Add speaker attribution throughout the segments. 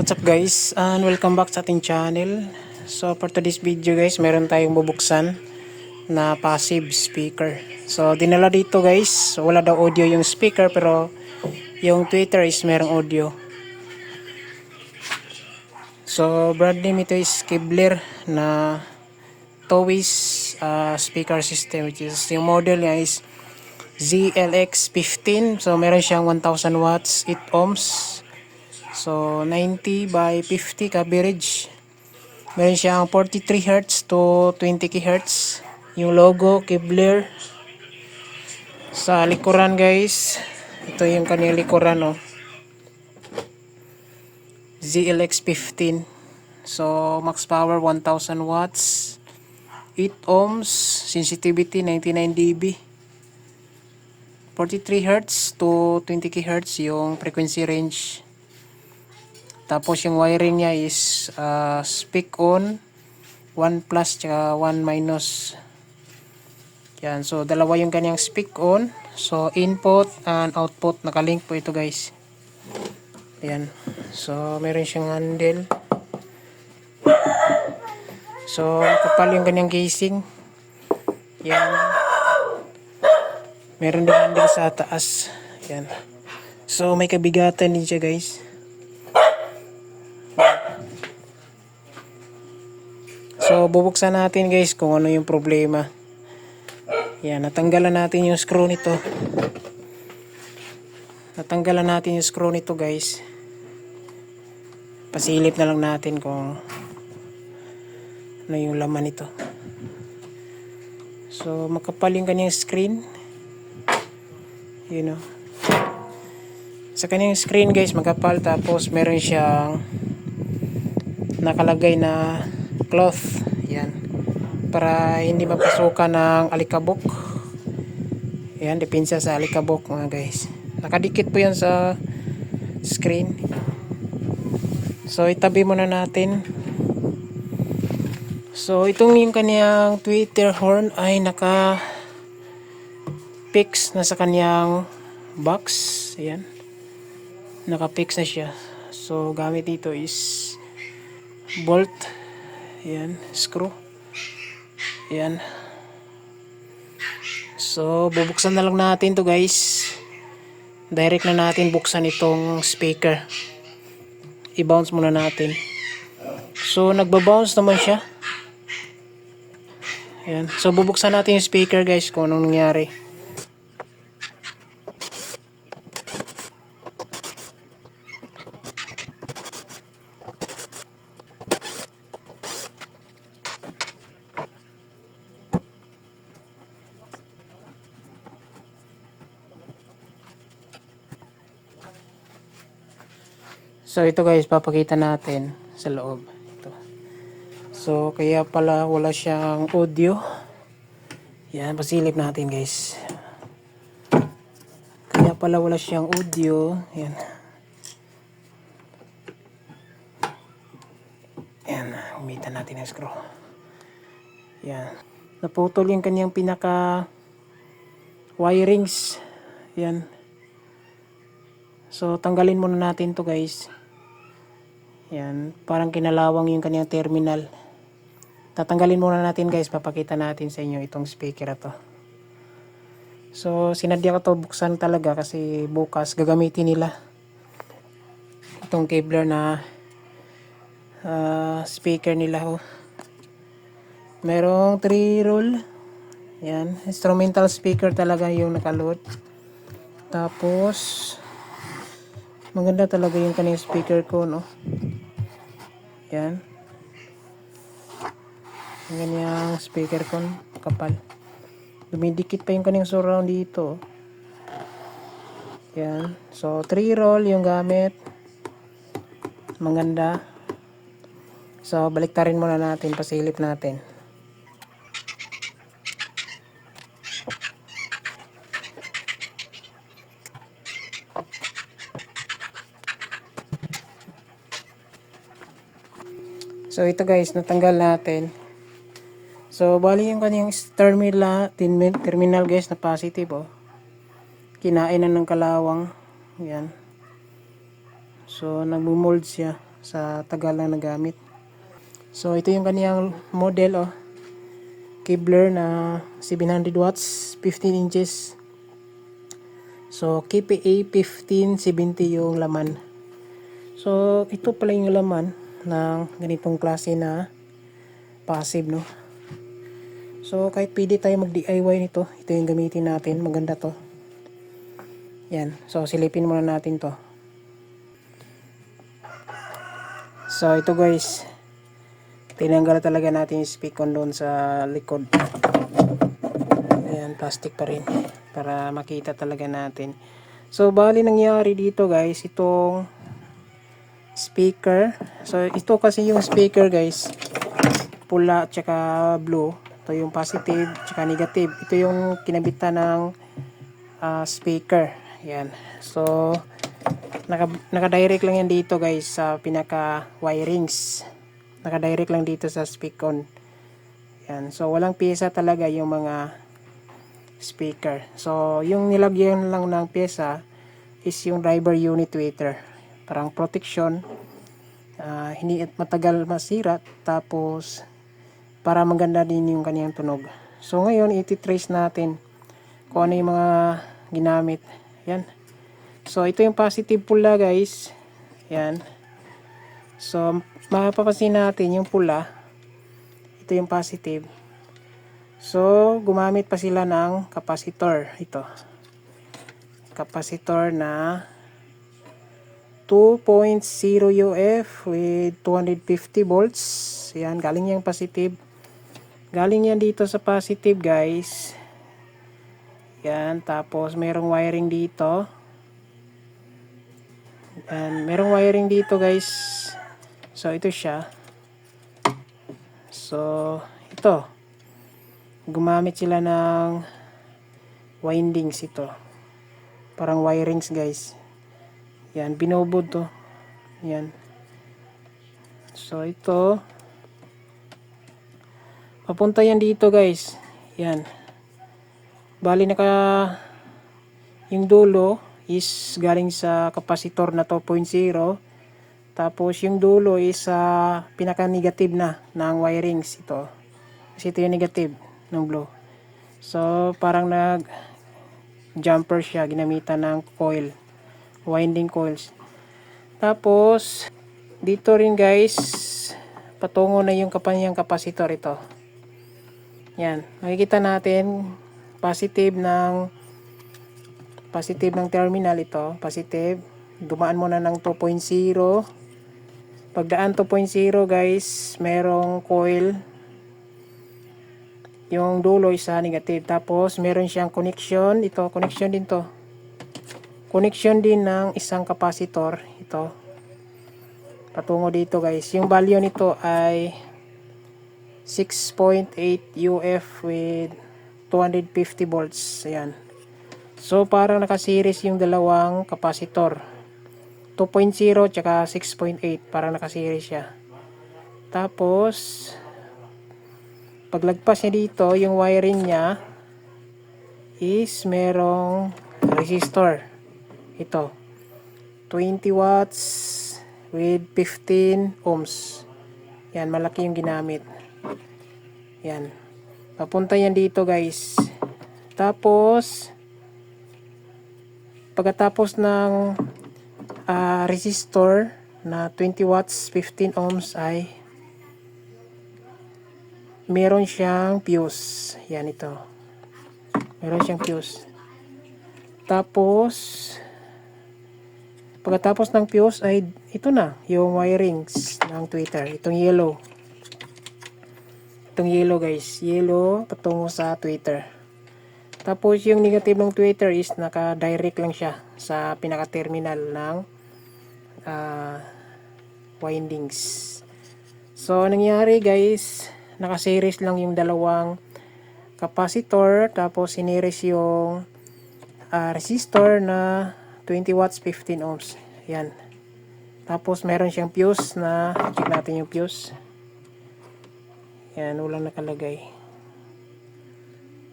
Speaker 1: What's up guys, and welcome back sa ating channel. So for today's video guys, meron tayong bubuksan na passive speaker. So dinala dito guys, wala daw audio yung speaker pero yung Twitter is merong audio. So brand name ito is Kibler na Towis speaker system, which is yung model niya is ZLX15. So meron siyang 1000 watts, 8 ohms. So 90 by 50 coverage. Meron siyang 43 Hz to 20 kHz. Yung logo Kibler. Sa likuran guys, ito yung kanyang likuran, oh. ZLX15. So max power 1000 watts, 8 ohms, sensitivity 99 dB, 43 Hz to 20 kHz yung frequency range. Tapos yung wiring niya is speak on, 1 plus tsaka 1 minus. Yan, so dalawa yung kanyang speak on. So input and output, nakalink po ito guys. Yan, so meron siyang handle. So kapal yung kanyang casing. Yan, meron din handle sa taas. Yan, so may kabigatan din siya guys. So bubuksan natin guys kung ano yung problema. Yan, natanggalan natin yung screw nito. Natanggalan natin yung screw nito guys. Pasilip na lang natin kung ano yung laman nito. So makapal yung kanyang screen. You know, sa kanyang screen guys makapal, tapos meron siyang nakalagay na cloth. Yan, para hindi mapasukan ng alikabok. Yan, depensa sa alikabok mga guys. Nakadikit po yan sa screen. So itabi muna natin. So itong yung kanyang tweeter horn ay naka fix na sa kanyang box. Ayan, naka fix na siya. So gamit dito is bolt. Ayan, screw. Ayan. So bubuksan na lang natin to guys. Direct na natin buksan itong speaker. I-bounce muna natin. So nagba-bounce naman siya. Ayan. So bubuksan natin yung speaker guys kung anong nangyari. So ito guys, papakita natin sa loob. Ito. So kaya pala wala siyang audio. Yan, pasilip natin guys. Kaya pala wala siyang audio. Yan. Yan, umitan natin ang screw. Yan. Naputol yung kanyang pinaka wirings. Yan. So tanggalin muna natin to guys. Yan, parang kinalawang yung kanyang terminal. Tatanggalin muna natin guys, papakita natin sa inyo itong speaker na to. So sinadya ko to buksan talaga kasi bukas gagamitin nila itong Kibler na speaker nila, oh. Merong 3 roll. Yan, instrumental speaker talaga yung nakaload. Tapos maganda talaga yung kanyang speaker ko, no. Yan. Ang kanyang speaker ko, kapal. Dumidikit pa yung kanyang surround dito. Yan. So 3 roll yung gamit. Maganda. So baliktarin muna natin, pasilip natin. So ito guys, natanggal natin. So bali yung kanyang terminal guys na positive, oh. Kinain na ng kalawang. Yan. So nagmo-mold siya. sa tagal na nagamit. So ito yung kaniyang model Kevlar na 700 watts, 15 inches. So KPA 1570 yung laman. So ito pala yung laman ng ganitong klase na passive, no. So kahit pwede tayo mag DIY nito, ito yung gamitin natin, maganda to. Yan, so silipin muna natin to. So ito guys, tinanggal talaga natin yung speakon doon sa likod. Ayan, plastic pa rin para makita talaga natin. So bali nangyari dito guys, itong speaker. So ito kasi yung speaker guys, pula at saka blue. Ito yung positive at saka negative. Ito yung kinabitan ng speaker. Ayan. So naka-direct lang yan dito guys sa pinaka wirings. Naka-direct lang dito sa speakon. Yan. So walang pyesa talaga yung mga speaker. So yung nilagyan lang ng pyesa is yung driver unit tweeter. Parang protection. Hindi matagal masira. Tapos para maganda din yung kaniyang tunog. So ngayon iti-trace natin kung ano yung mga ginamit. Yan. So ito yung positive pula guys. Yan. So mapapansin natin yung pula. Ito yung positive. So gumamit pa sila ng capacitor. Ito. Capacitor na 2.0 UF with 250 volts. Yan. Galing yung positive. Galing yan dito sa positive guys. Yan. Tapos merong wiring dito. And merong wiring dito guys. So ito siya. So ito. Gumamit sila ng windings ito. Parang wirings guys. Yan. Binobod to. Yan. So ito. Papunta yan dito guys. Yan. Bali yung dulo is galing sa capacitor na 2.0. Tapos yung dulo is pinaka-negative na ng wirings ito. Kasi ito yung negative ng blue. So parang jumper siya. Ginamitan ng coil. Winding coils. Tapos dito rin guys patungo na yung kanyang capacitor ito. Yan, makikita natin positive ng terminal ito, positive. Dumaan muna ng 2.0. Pagdaan 2.0 guys, merong coil. Yung dulo isa negative. Tapos meron siyang connection, ito connection din to. Connection din ng isang capacitor ito. Patungo dito guys. Yung value nito ay 6.8 UF with 250 volts. Ayan. So parang naka-series yung dalawang capacitor. 2.0 tsaka 6.8. Parang naka-series siya. Tapos paglagpas niya dito, yung wiring niya is merong resistor. Ito. 20 watts with 15 ohms. Yan, malaki yung ginamit. Yan. Papunta yan dito guys. Tapos pagkatapos ng resistor na 20 watts 15 ohms ay meron siyang fuse. Yan ito. Meron siyang fuse. Tapos pagkatapos ng fuse ay ito na yung wirings ng tweeter. Itong yellow. Itong yellow guys. Yellow patungo sa tweeter. Tapos yung negative ng tweeter is naka-direct lang siya sa pinaka-terminal ng windings. So nangyari guys, naka-series lang yung dalawang capacitor. Tapos sineries yung resistor na 20 watts 15 ohms. Yan. Tapos meron siyang fuse na check natin yung fuse. Yan, walang nakalagay.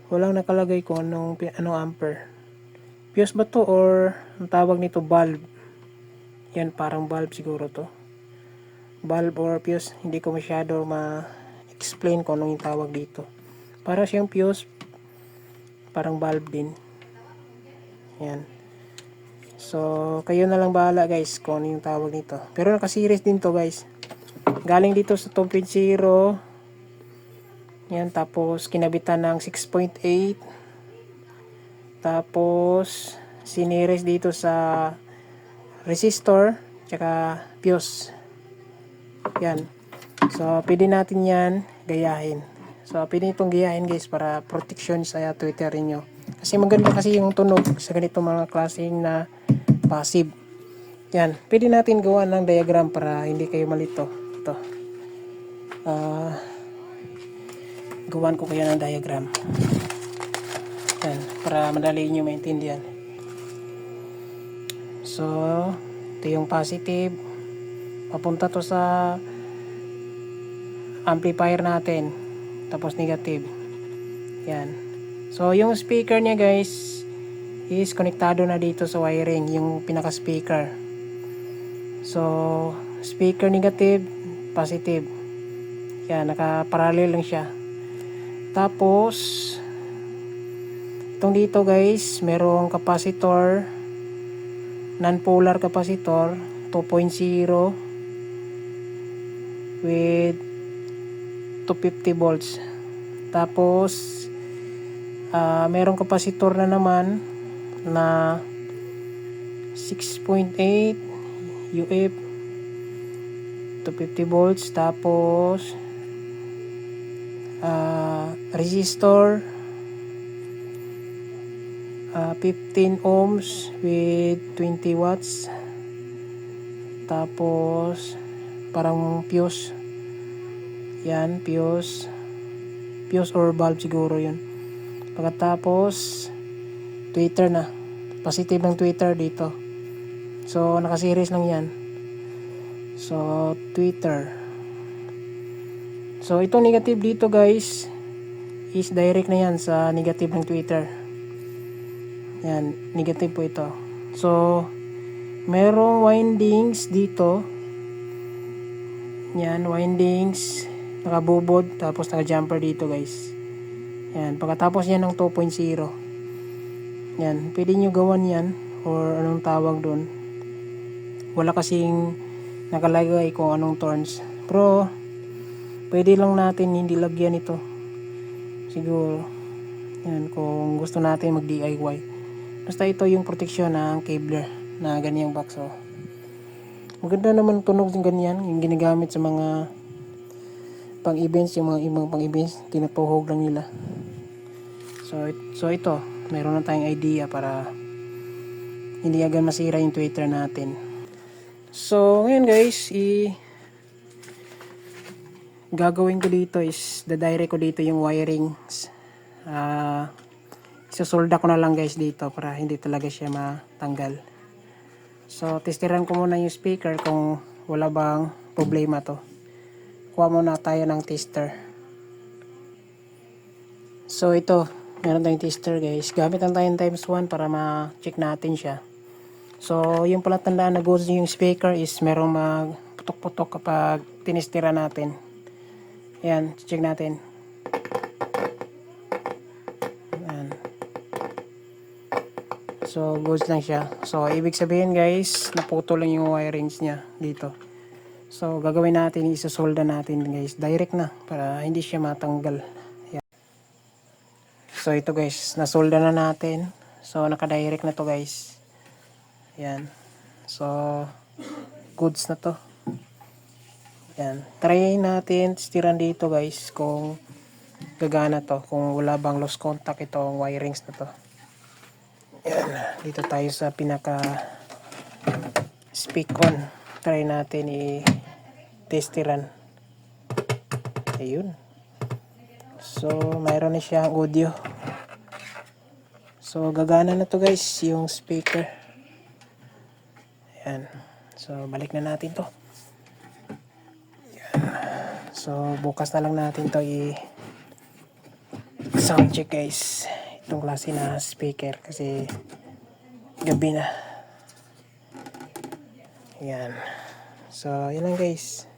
Speaker 1: Walang nakalagay kung anong ampere. Fuse ba to or ang tawag nito bulb? Yan, parang bulb siguro to. valve or fuse. Hindi ko masyado ma-explain kung anong yung tawag dito. Para siyang fuse, parang valve din. Yan. So, kayo na lang bahala guys kung ano yung tawag nito. Pero naka-series din to guys. Galing dito sa 2.0. Yan, tapos kinabitan ng 6.8. Tapos, sineres dito sa resistor, tsaka fuse. Yan. So, pwede natin yan gayahin. So, pwede itong gayahin guys para protection sa Twitter niyo. Kasi maganda kasi yung tunog sa ganito mga klaseng na passive. Yan. Pwede natin gawa ng diagram para hindi kayo malito. Ito. Gawan ko kaya ng diagram. Yan. Para madali nyo maintindihan. So, ito yung positive. Papunta to sa amplifier natin. Tapos negative. Yan. So, yung speaker niya guys is konektado na dito sa wiring. Yung pinaka speaker. So, speaker negative, positive. Yan. Naka-parallel lang siya. Tapos, itong dito guys, merong capacitor, non-polar capacitor, 2.0 with 250 volts. Tapos merong capacitor na naman na 6.8 UF 250 volts. Tapos resistor 15 ohms with 20 watts. Tapos parang fuse. Yan, fuse or valve siguro yun. Pagkatapos tweeter na. Positive ng tweeter dito. So naka-series lang yan. So tweeter. So itong negative dito guys is direct na yan sa negative ng tweeter. Yan, negative po ito. So merong windings dito. Yan, windings, nakabubod, tapos naka-jumper dito guys. Yan, pagkatapos yan ng 2.0. Yan, pwede nyo gawan yan, or anong tawag doon. Wala kasing nakalagay kung anong turns. Pero, pwede lang natin hindi lagyan ito. Siguro, yan, kung gusto natin mag-DIY. Basta ito yung protection ng cabler na ganyang box. So, maganda naman tunog ng ganyan, yung ginagamit sa mga pang-events, yung mga ibang pang-events, tinapuhog lang nila. So ito, mayroon na tayong idea para hindi agad masira yung tweeter natin. So ngayon guys, gagawin ko dito is dadirect ko dito yung wirings. Isasolda ko na lang guys dito para hindi talaga siya matanggal. So, testiran ko muna yung speaker kung wala bang problema to. Kuha muna tayo ng tester. So, ito. Meron tayong tester guys. Gamit lang tayo ng times 1 para ma-check natin siya. So, yung palatandaan na goods yung speaker is merong magputok-putok kapag tinestira natin. Ayan, check natin. So, goods lang siya. So, ibig sabihin guys, naputo lang yung wirings niya dito. So, gagawin natin, isasolda natin guys. Direct na, para hindi siya matanggal. Ayan. So, ito guys, nasolda na natin. So, naka-direct na to guys. Ayan. So, goods na to. Ayan. Try natin, testiran dito guys, kung gagana to. Kung wala bang lost contact itong wirings na to. Yan, dito tayo sa pinaka speak on. Try natin i-testiran. Ayun. So, mayroon na siyang audio. So, gagana na to guys, yung speaker. Ayan. So, balik na natin to. Ayan. So, bukas na lang natin to sound check guys. Itong klase na speaker kasi gabi na. Ayan. So, yun lang guys.